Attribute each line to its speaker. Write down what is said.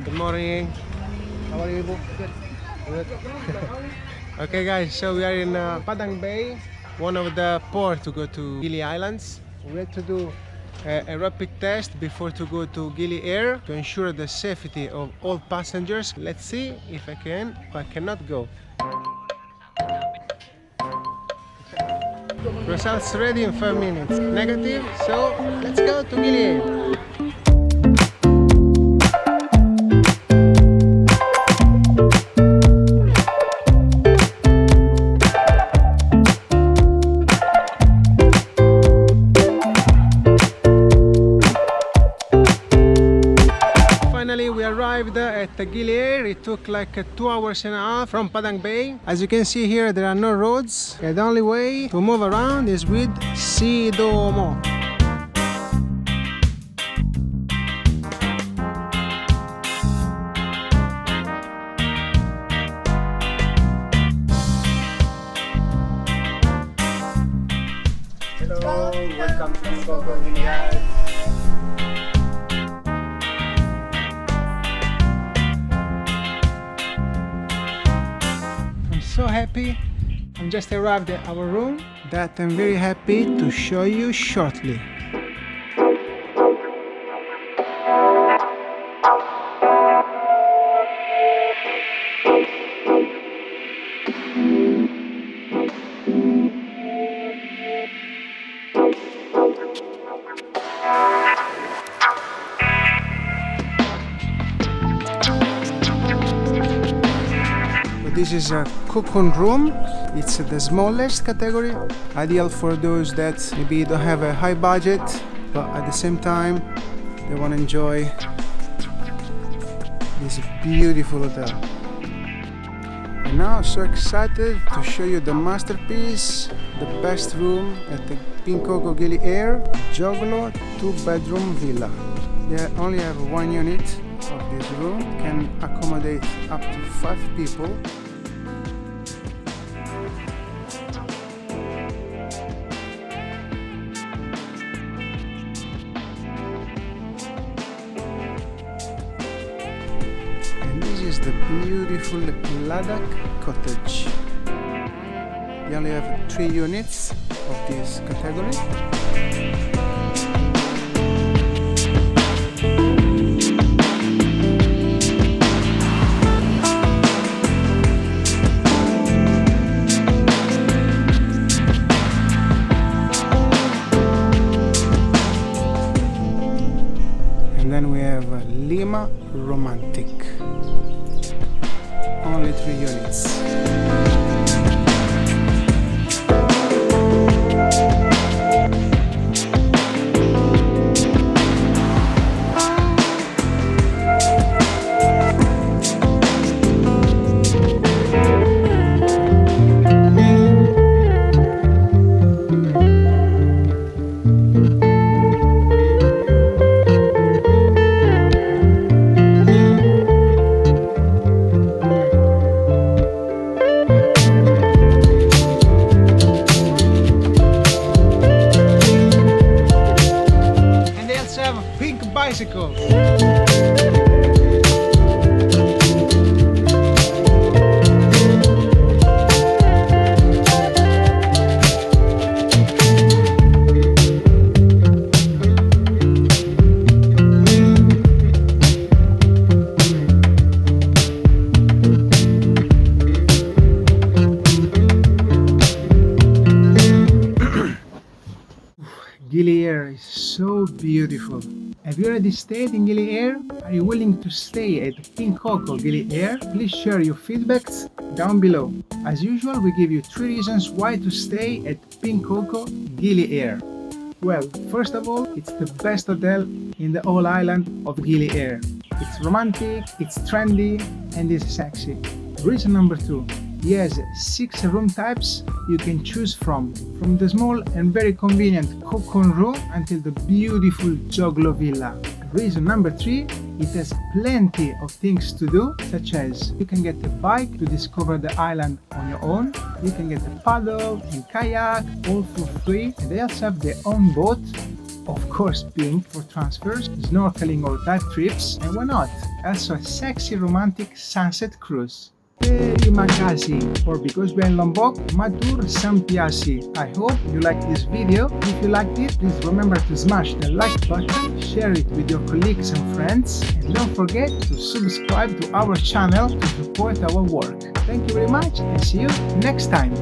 Speaker 1: Good morning. How are you, Ibu? Good. Good. Okay, guys. So we are in Padang Bai, one of the ports to go to Gili Islands. We had to do a rapid test before to go to Gili Air to ensure the safety of all passengers. Let's see if I can or I cannot go. Results ready in 5 minutes. Negative, so let's go to Gili Air. Finally, we arrived at the Gili Air. It took like 2 hours and a half from Padang Bai. As you can see here, there are no roads. The only way to move around is with Sidomo. Hello, welcome to PinkCoco Gili Air. So happy. I'm just arrived at our room that I'm very happy to show you shortly. This is a cocoon room. It's the smallest category, ideal for those that maybe don't have a high budget, but at the same time they want to enjoy this beautiful hotel. And now I'm so excited to show you the masterpiece, the best room at the PinkCoco Gili Air, Joglo 2-bedroom villa. They only have 1 unit of this room, can accommodate up to 5 people. This is the beautiful Padang cottage. We only have 3 units of this category. And then we have Lima Romantic. Only 3 units. Bicycles. Gili Air is so beautiful. Have you already stayed in Gili Air? Are you willing to stay at PinkCoco Gili Air? Please share your feedbacks down below. As usual, we give you 3 reasons why to stay at PinkCoco Gili Air. Well, first of all, it's the best hotel in the whole island of Gili Air. It's romantic, it's trendy, and it's sexy. Reason number 2. He has 6 room types you can choose from the small and very convenient cocoon room until the beautiful Joglo villa. Reason number 3, it has plenty of things to do, such as you can get a bike to discover the island on your own, you can get a paddle and kayak, all for free, and they also have their own boat Of course, pink for transfers, snorkeling or dive trips, and why not? Also a sexy romantic sunset cruise. Terima kasih for because we are in Lombok, Matur Sampiasi. I hope you like this video. If you liked it, please remember to smash the like button, share it with your colleagues and friends, and don't forget to subscribe to our channel to support our work. Thank you very much and see you next time.